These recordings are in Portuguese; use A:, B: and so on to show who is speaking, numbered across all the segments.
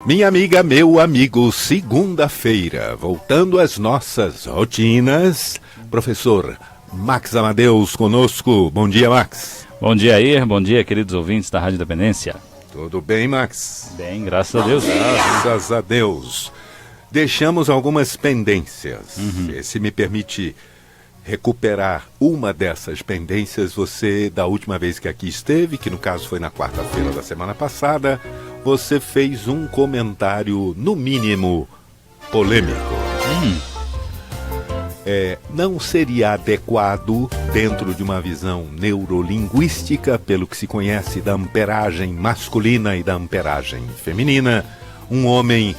A: Minha amiga, meu amigo, segunda-feira, voltando às nossas rotinas, professor Max Amadeus conosco. Bom dia, Max.
B: Bom dia, Air. Bom dia, queridos ouvintes da Rádio Independência.
A: Tudo bem, Max?
B: Bem, graças a Deus.
A: Graças a Deus. Deixamos algumas pendências. Se me permite recuperar uma dessas pendências, você, da última vez que aqui esteve, que no caso foi na quarta-feira da semana passada, você fez um comentário, no mínimo, polêmico. Não seria adequado, dentro de uma visão neurolinguística, pelo que se conhece da amperagem masculina e da amperagem feminina, um homem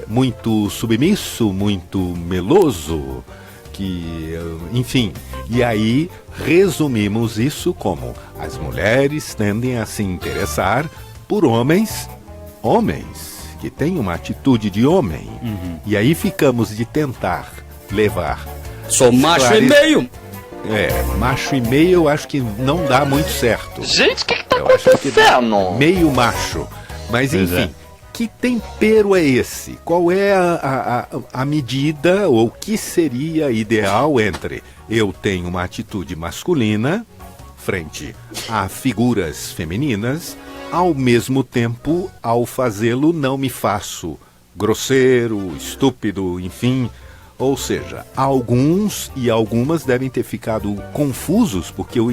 A: muito submisso, muito meloso, enfim, e aí resumimos isso como as mulheres tendem a se interessar por homens que têm uma atitude de homem. E aí ficamos de tentar levar...
C: Sou macho e meio!
A: Macho e meio eu acho que não dá muito certo.
C: Gente, o que tá acontecendo?
A: Meio macho. Mas enfim, que tempero é esse? Qual é a medida, ou o que seria ideal entre eu tenho uma atitude masculina frente a figuras femininas, ao mesmo tempo, ao fazê-lo, não me faço grosseiro, estúpido, enfim. Ou seja, alguns e algumas devem ter ficado confusos, porque o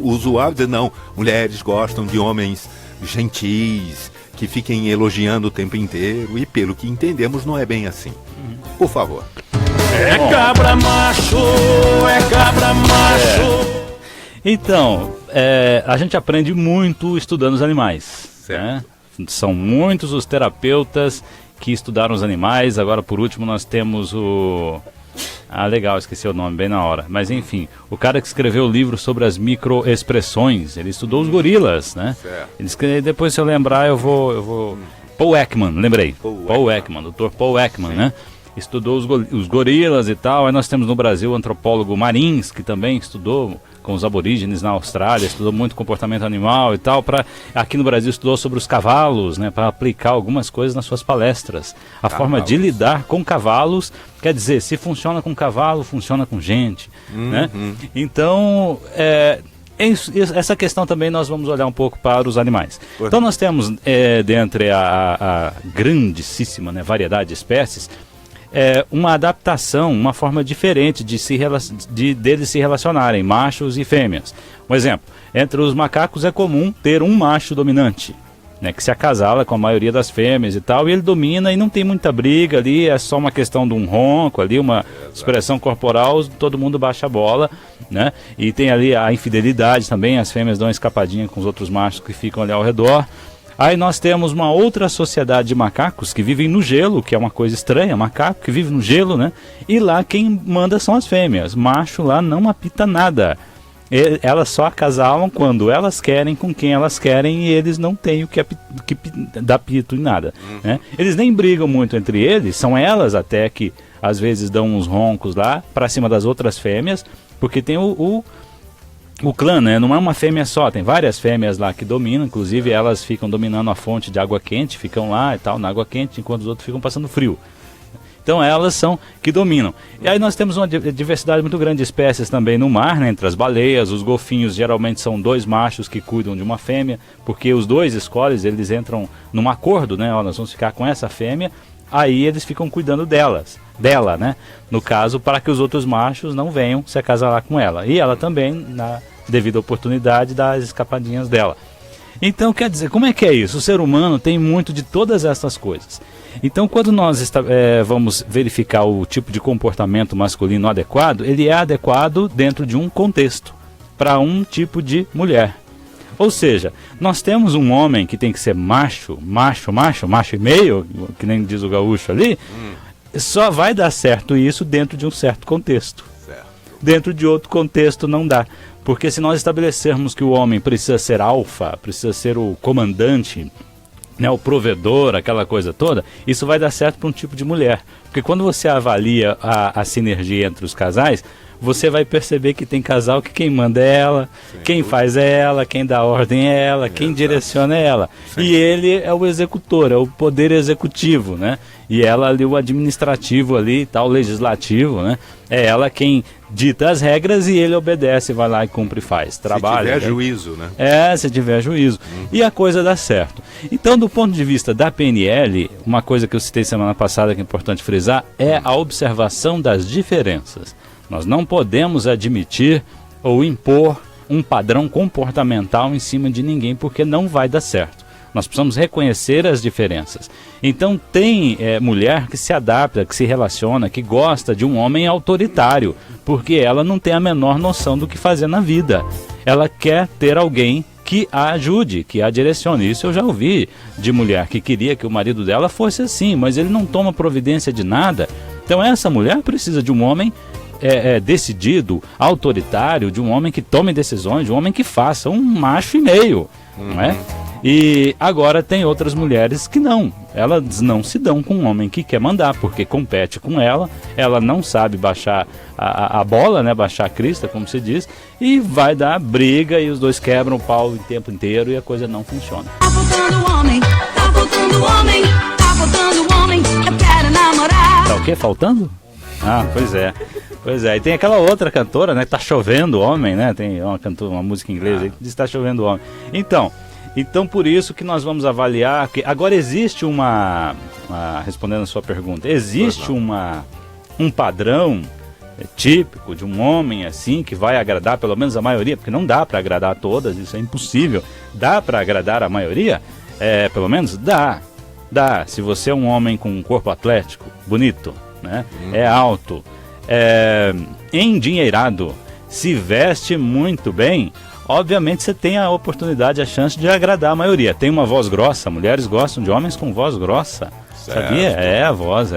A: usuário diz, não, mulheres gostam de homens gentis, que fiquem elogiando o tempo inteiro, e pelo que entendemos não é bem assim. Por favor.
C: É cabra macho, é cabra macho.
B: Então, a gente aprende muito estudando os animais. Né? São muitos os terapeutas que estudaram os animais. Agora, por último, nós temos o... legal, esqueci o nome bem na hora. Mas, enfim, o cara que escreveu o livro sobre as microexpressões, ele estudou os gorilas, né? Depois, se eu lembrar, eu vou... Paul Ekman, lembrei. Paul Ekman, Dr. Paul Ekman, né? Estudou os gorilas e tal. Aí nós temos no Brasil o antropólogo Marins, que também estudou com os aborígenes na Austrália, estudou muito comportamento animal e tal. Aqui no Brasil estudou sobre os cavalos, né, para aplicar algumas coisas nas suas palestras. A forma de lidar com cavalos, quer dizer, se funciona com cavalo, funciona com gente. Né? Então, essa questão também nós vamos olhar um pouco para os animais. Então nós temos, dentre a grandíssima, né, variedade de espécies, uma adaptação, uma forma diferente deles se relacionarem, machos e fêmeas. Um exemplo, entre os macacos é comum ter um macho dominante, né, que se acasala com a maioria das fêmeas e tal, e ele domina e não tem muita briga ali, é só uma questão de um ronco ali, uma expressão corporal, todo mundo baixa a bola, né? E tem ali a infidelidade também, as fêmeas dão uma escapadinha com os outros machos que ficam ali ao redor. Aí nós temos uma outra sociedade de macacos que vivem no gelo, que é uma coisa estranha, macaco que vive no gelo, né? E lá quem manda são as fêmeas, macho lá não apita nada. Elas só acasalam quando elas querem, com quem elas querem, e eles não têm o que dar pito em nada. Né? Eles nem brigam muito entre eles, são elas até que às vezes dão uns roncos lá para cima das outras fêmeas, porque tem o clã, né? Não é uma fêmea só, tem várias fêmeas lá que dominam, inclusive elas ficam dominando a fonte de água quente, ficam lá e tal, na água quente, enquanto os outros ficam passando frio. Então elas são que dominam. E aí nós temos uma diversidade muito grande de espécies também no mar, né? Entre as baleias, os golfinhos geralmente são dois machos que cuidam de uma fêmea, porque os dois escolhes, eles entram num acordo, né? Ó, nós vamos ficar com essa fêmea, aí eles ficam cuidando dela, né? No caso, para que os outros machos não venham se acasalar com ela. E ela também, na devida oportunidade, dá as escapadinhas dela. Então, quer dizer, como é que é isso? O ser humano tem muito de todas essas coisas. Então, quando nós vamos verificar o tipo de comportamento masculino adequado, ele é adequado dentro de um contexto, para um tipo de mulher. Ou seja, nós temos um homem que tem que ser macho e meio, que nem diz o gaúcho ali, só vai dar certo isso dentro de um certo contexto. Dentro de outro contexto não dá. Porque se nós estabelecermos que o homem precisa ser alfa, precisa ser o comandante, né, o provedor, aquela coisa toda, isso vai dar certo para um tipo de mulher. Porque quando você avalia a sinergia entre os casais, você vai perceber que tem casal que quem manda é ela, quem faz é ela, quem dá ordem é ela, quem direciona é ela. E ele é o executor, é o poder executivo, né? E ela ali, o administrativo ali, tal, o legislativo, né? É ela quem dita as regras e ele obedece, vai lá e cumpre e faz. Trabalha.
A: Se tiver juízo, né?
B: Se tiver juízo. E a coisa dá certo. Então, do ponto de vista da PNL, uma coisa que eu citei semana passada que é importante frisar é a observação das diferenças. Nós não podemos admitir ou impor um padrão comportamental em cima de ninguém, porque não vai dar certo. Nós precisamos reconhecer as diferenças. Então tem mulher que se adapta, que se relaciona, que gosta de um homem autoritário, porque ela não tem a menor noção do que fazer na vida. Ela quer ter alguém que a ajude, que a direcione. Isso eu já ouvi de mulher que queria que o marido dela fosse assim, mas ele não toma providência de nada. Então essa mulher precisa de um homem decidido, autoritário, de um homem que tome decisões, de um homem que faça, um macho e meio, não é? E agora tem outras mulheres que não, elas não se dão com um homem que quer mandar, porque compete com ela não sabe baixar a bola, né, baixar a crista, como se diz, e vai dar briga e os dois quebram o pau o tempo inteiro e a coisa não funciona.
D: Tá faltando homem, tá faltando homem, tá faltando homem, eu quero namorar.
B: Tá o quê? Faltando? Ah, pois é. Pois é, e tem aquela outra cantora, né, Tá Chovendo Homem, né, tem uma música em inglês aí que diz Tá Chovendo Homem. Então por isso que nós vamos avaliar, que agora existe respondendo a sua pergunta, existe um padrão típico de um homem assim, que vai agradar pelo menos a maioria, porque não dá para agradar a todas, isso é impossível. Dá para agradar a maioria? Pelo menos dá. Se você é um homem com um corpo atlético, bonito, né, é alto, endinheirado, se veste muito bem, obviamente você tem a oportunidade, a chance de agradar a maioria. Tem uma voz grossa, mulheres gostam de homens com voz grossa, sabia? A voz.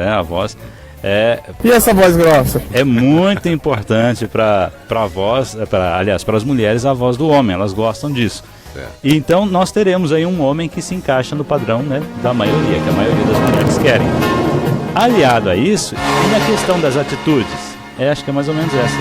E: E essa voz grossa?
B: É muito importante para a voz, para as mulheres, a voz do homem, elas gostam disso. Então nós teremos aí um homem que se encaixa no padrão, né, da maioria, que a maioria das mulheres querem. Aliado a isso, e na questão das atitudes, acho que é mais ou menos essa.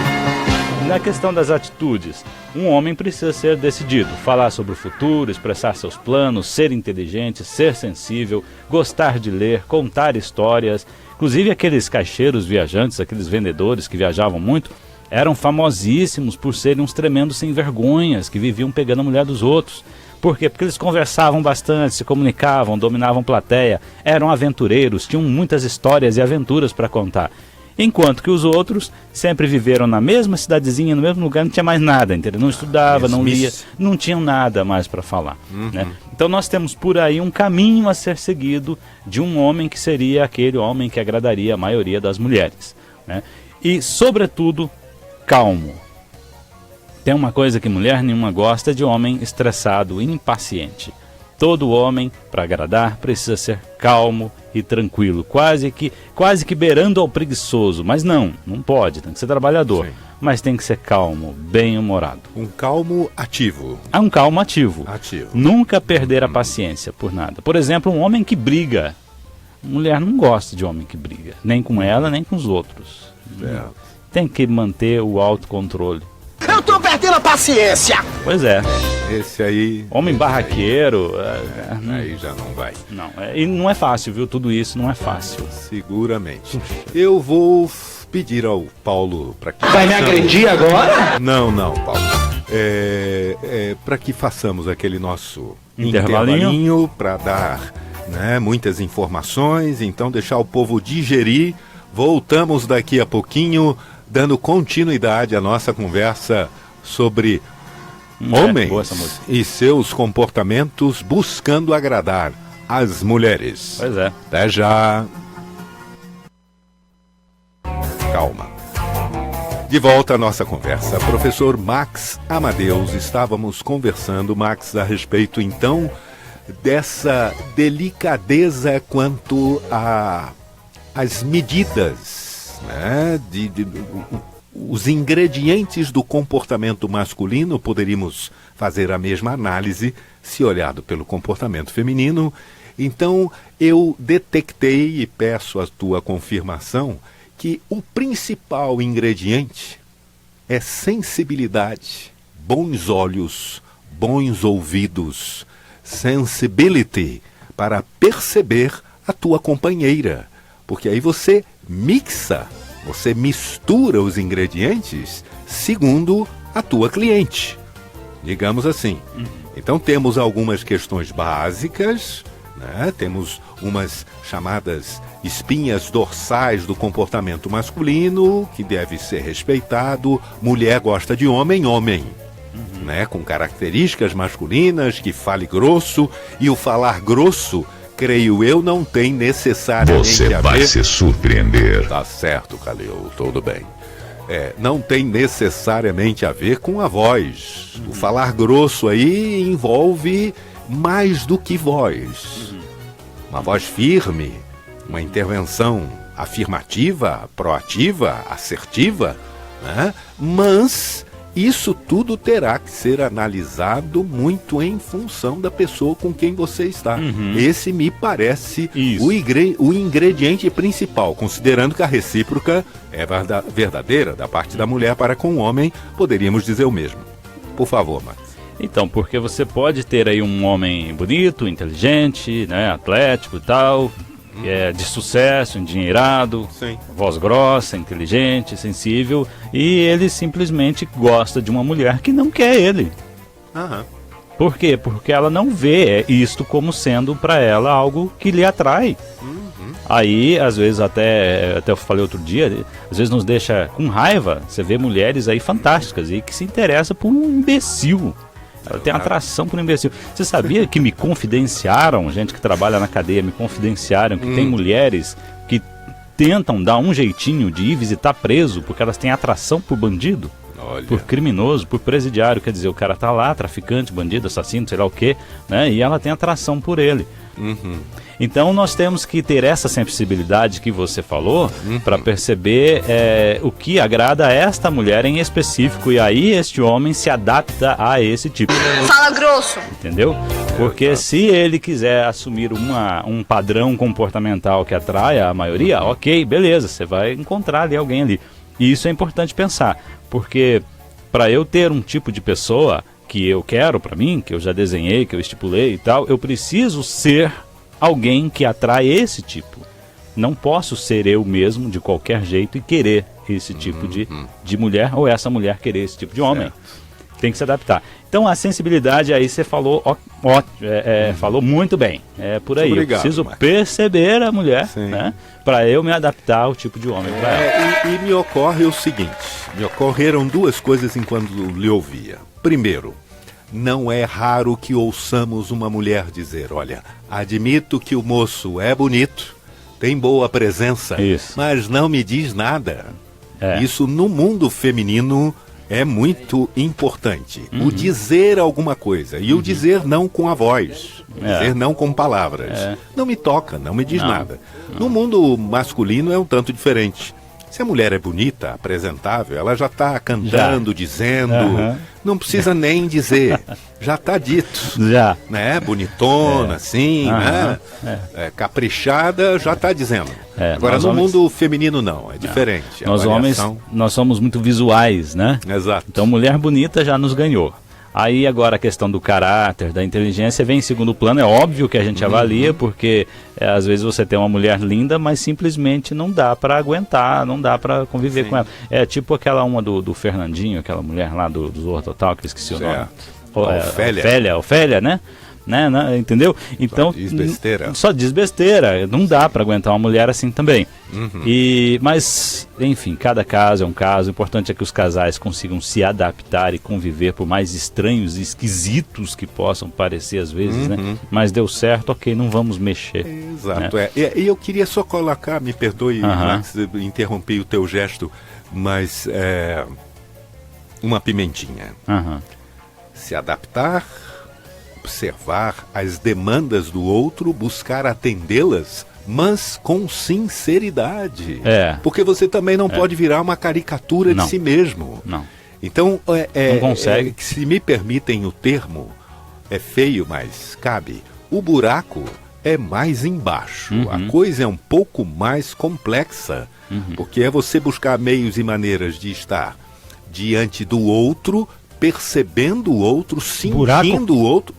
B: Na questão das atitudes, um homem precisa ser decidido, falar sobre o futuro, expressar seus planos, ser inteligente, ser sensível, gostar de ler, contar histórias. Inclusive aqueles caixeiros viajantes, aqueles vendedores que viajavam muito, eram famosíssimos por serem uns tremendos sem vergonhas, que viviam pegando a mulher dos outros. Por quê? Porque eles conversavam bastante, se comunicavam, dominavam plateia, eram aventureiros, tinham muitas histórias e aventuras para contar. Enquanto que os outros sempre viveram na mesma cidadezinha, no mesmo lugar, não tinha mais nada, entendeu? Não estudava, não lia, não tinham nada mais para falar. Né? Então nós temos por aí um caminho a ser seguido de um homem que seria aquele homem que agradaria a maioria das mulheres. Né? E, sobretudo, calmo. Tem uma coisa que mulher nenhuma gosta, de homem estressado, impaciente. Todo homem, para agradar, precisa ser calmo e tranquilo, quase que beirando ao preguiçoso. Mas não pode, tem que ser trabalhador. Sim. Mas tem que ser calmo, bem-humorado.
A: Um calmo ativo.
B: Um calmo ativo. Nunca perder a paciência por nada. Por exemplo, um homem que briga. Mulher não gosta de homem que briga, nem com ela, nem com os outros. Tem que manter o autocontrole.
C: Eu tô perdendo a paciência!
B: Pois é.
A: Esse aí...
B: Homem barraqueiro...
A: Aí já não vai.
B: Não, e não é fácil, viu? Tudo isso não é fácil.
A: Seguramente. Eu vou pedir ao Paulo para que...
C: Vai me agredir agora?
A: Não, Paulo. Para que façamos aquele nosso
B: intervalinho
A: para dar, né, muitas informações, então deixar o povo digerir. Voltamos daqui a pouquinho, dando continuidade à nossa conversa sobre homens e seus comportamentos buscando agradar as mulheres.
B: Pois é.
A: Até já. Calma. De volta à nossa conversa. Professor Max Amadeus, estávamos conversando, Max, a respeito então dessa delicadeza quanto às medidas, né, os ingredientes do comportamento masculino. Poderíamos fazer a mesma análise se olhado pelo comportamento feminino. Então eu detectei, e peço a tua confirmação, que o principal ingrediente é sensibilidade, bons olhos, bons ouvidos, sensibility, para perceber a tua companheira. Porque aí você você mistura os ingredientes segundo a tua cliente, digamos assim. Então temos algumas questões básicas, né? Temos umas chamadas espinhas dorsais do comportamento masculino, que deve ser respeitado. Mulher gosta de homem, né? Com características masculinas, que fale grosso, e o falar grosso, creio eu, não tem necessariamente a ver...
F: Você vai se surpreender.
A: Tá certo, Calil, tudo bem. Não tem necessariamente a ver com a voz. O falar grosso aí envolve mais do que voz. Uma voz firme, uma intervenção afirmativa, proativa, assertiva, né? Mas isso tudo terá que ser analisado muito em função da pessoa com quem você está. Esse me parece o ingrediente principal, considerando que a recíproca é verdadeira da parte da mulher para com o homem, poderíamos dizer o mesmo. Por favor, Max.
B: Então, porque você pode ter aí um homem bonito, inteligente, né, atlético e tal, de sucesso, endinheirado,
A: Sim.
B: voz grossa, inteligente, sensível, e ele simplesmente gosta de uma mulher que não quer ele.
A: Aham.
B: Por quê? Porque ela não vê isto como sendo para ela algo que lhe atrai. Aí, às vezes, até eu falei outro dia, às vezes nos deixa com raiva. Você vê mulheres aí fantásticas e que se interessam por um imbecil. Ela tem atração por um imbecil. Você sabia que me confidenciaram, gente que trabalha na cadeia, me confidenciaram que tem mulheres que tentam dar um jeitinho de ir visitar preso porque elas têm atração por bandido?
A: Olha.
B: Por criminoso, por presidiário, quer dizer, o cara tá lá, traficante, bandido, assassino, sei lá o quê, né? E ela tem atração por ele. Então nós temos que ter essa sensibilidade que você falou para perceber o que agrada a esta mulher em específico, e aí este homem se adapta a esse tipo.
G: Fala grosso.
B: Entendeu? Porque se ele quiser assumir um padrão comportamental que atraia a maioria, ok, beleza, você vai encontrar ali alguém ali. E isso é importante pensar, porque para eu ter um tipo de pessoa que eu quero para mim, que eu já desenhei, que eu estipulei e tal, eu preciso ser alguém que atrai esse tipo. Não posso ser eu mesmo de qualquer jeito e querer esse tipo de mulher, ou essa mulher querer esse tipo de homem. Tem que se adaptar. Então a sensibilidade aí você falou, falou muito bem. É por aí.
A: Obrigado,
B: eu preciso
A: Marcos.
B: perceber a mulher,
A: Sim.
B: né, para eu me adaptar ao tipo de homem para ela.
A: E me ocorre o seguinte, me ocorreram duas coisas enquanto lhe ouvia. Primeiro, não é raro que ouçamos uma mulher dizer, olha, admito que o moço é bonito, tem boa presença,
B: Isso.
A: mas não me diz nada.
B: É.
A: Isso no mundo feminino é muito importante. O dizer alguma coisa, e o dizer não com a voz, dizer não com palavras. Não me toca, não me diz nada. No mundo masculino é um tanto diferente. Se a mulher é bonita, apresentável, ela já está cantando, dizendo, não precisa nem dizer, já está dito.
B: Já.
A: Né? Bonitona, assim, né? Caprichada, já está dizendo. Agora,
B: nós
A: no
B: homens-
A: mundo feminino, não, é diferente. A
B: Nós homens,
A: variação-
B: nós somos muito visuais, né?
A: Exato.
B: Então mulher bonita já nos ganhou. Aí agora a questão do caráter, da inteligência vem em segundo plano. É óbvio que a gente avalia, porque às vezes você tem uma mulher linda, mas simplesmente não dá para aguentar, não dá para conviver com ela. É tipo aquela uma do Fernandinho, aquela mulher lá do Zorro Total, que eu esqueci o nome. Ofélia, né? Entendeu? Então,
A: diz besteira.
B: Só diz besteira. Não dá para aguentar uma mulher assim também. Mas, enfim, cada caso é um caso. O importante é que os casais consigam se adaptar e conviver, por mais estranhos e esquisitos que possam parecer às vezes, né? Mas deu certo, ok, não vamos mexer.
A: Exato,
B: né?
A: E eu queria só colocar, me perdoe, Max, interrompi o teu gesto, mas uma pimentinha. Se adaptar, observar as demandas do outro, buscar atendê-las, mas com sinceridade. Porque você também não pode virar uma caricatura de si mesmo.
B: Não.
A: Então,
B: não consegue.
A: Se me permitem o termo, é feio, mas cabe. O buraco é mais embaixo. A coisa é um pouco mais complexa. Porque é você buscar meios e maneiras de estar diante do outro, percebendo o outro,
G: Buraco.
A: sentindo o outro,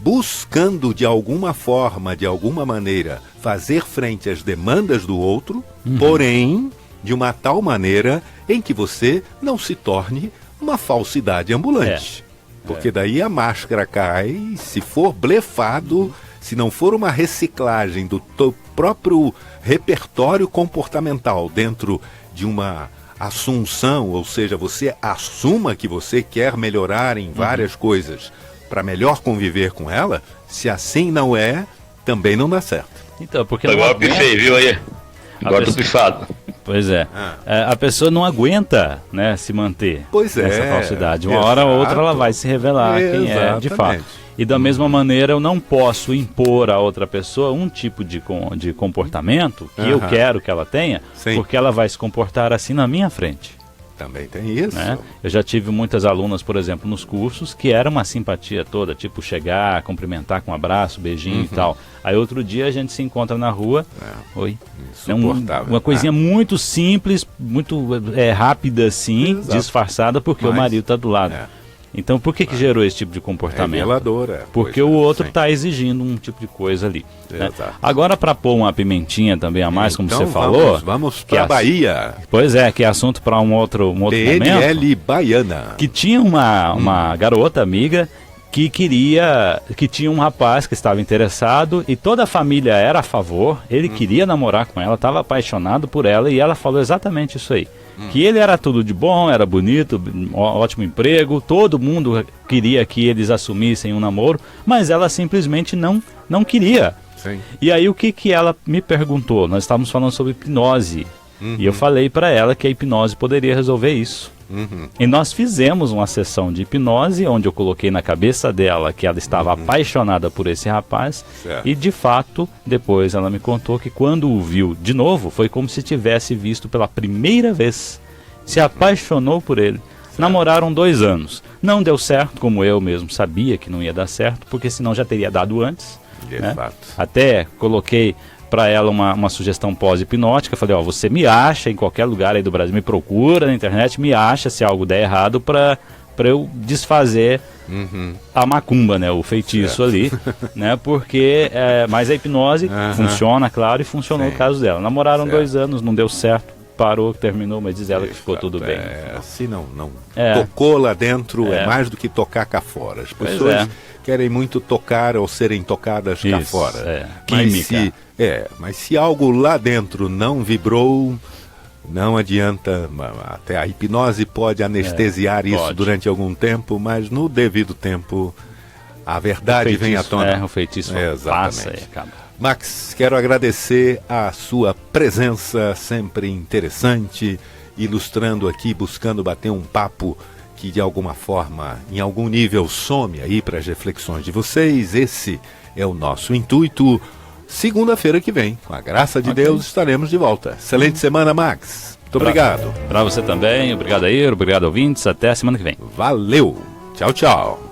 A: buscando de alguma forma, de alguma maneira, fazer frente às demandas do outro, porém, de uma tal maneira em que você não se torne uma falsidade ambulante. Porque daí a máscara cai, se for blefado, se não for uma reciclagem do próprio repertório comportamental dentro de uma assunção, ou seja, você assuma que você quer melhorar em várias coisas para melhor conviver com ela, se assim não é, também não dá certo.
B: Então, porque
H: Agora pifei, viu aí? Agora tô pifado.
B: Pois é. A pessoa não aguenta, né, se manter nessa falsidade. Uma hora ou outra ela vai se revelar quem é de fato. E da mesma maneira eu não posso impor a outra pessoa um tipo de comportamento que eu quero que ela tenha, porque ela vai se comportar assim na minha frente.
A: Também tem isso.
B: Né? Eu já tive muitas alunas, por exemplo, nos cursos, que era uma simpatia toda, tipo chegar, cumprimentar com um abraço, beijinho e tal. Aí outro dia a gente se encontra na rua, oi, uma coisinha muito simples, muito rápida assim, disfarçada, porque o marido está do lado. Então por que gerou esse tipo de comportamento?
A: Reveladora.
B: Porque o outro está exigindo um tipo de coisa ali. Né? Agora, para pôr uma pimentinha também a mais, como você falou...
A: Vamos para a Bahia.
B: Pois é, que é assunto para um outro momento.
A: PNL Baiana.
B: Que tinha uma garota amiga que tinha um rapaz que estava interessado e toda a família era a favor, ele queria namorar com ela, estava apaixonado por ela e ela falou exatamente isso aí. Que ele era tudo de bom, era bonito, ótimo emprego, todo mundo queria que eles assumissem um namoro, mas ela simplesmente não queria.
A: Sim.
B: E aí o que ela me perguntou? Nós estávamos falando sobre hipnose e eu falei para ela que a hipnose poderia resolver isso. E nós fizemos uma sessão de hipnose onde eu coloquei na cabeça dela que ela estava apaixonada por esse rapaz e de fato depois ela me contou que quando o viu de novo foi como se tivesse visto pela primeira vez, se apaixonou por ele. Namoraram 2 anos, não deu certo, como eu mesmo sabia que não ia dar certo, porque senão já teria dado antes, né? Até coloquei para ela uma sugestão pós-hipnótica, falei, você me acha em qualquer lugar aí do Brasil, me procura na internet, me acha se algo der errado para eu desfazer a macumba, né, o feitiço ali, né, porque, mas a hipnose funciona, claro, e funcionou no caso dela. Namoraram 2 anos, não deu certo, parou, terminou, mas diz ela que ficou tudo bem.
A: Se não tocou lá dentro, é mais do que tocar cá fora. As pessoas querem muito tocar ou serem tocadas cá fora.
B: Química.
A: Mas se algo lá dentro não vibrou, não adianta. Até a hipnose pode anestesiar isso durante algum tempo, mas no devido tempo a verdade vem à tona.
B: O feitiço passa e acaba.
A: Max, quero agradecer a sua presença sempre interessante, ilustrando aqui, buscando bater um papo que de alguma forma, em algum nível, some aí para as reflexões de vocês. Esse é o nosso intuito. Segunda-feira que vem, com a graça de Deus, estaremos de volta. Excelente semana, Max. Muito obrigado.
B: Para você também, obrigado aí, obrigado ouvintes, até a semana que vem.
A: Valeu. Tchau, tchau.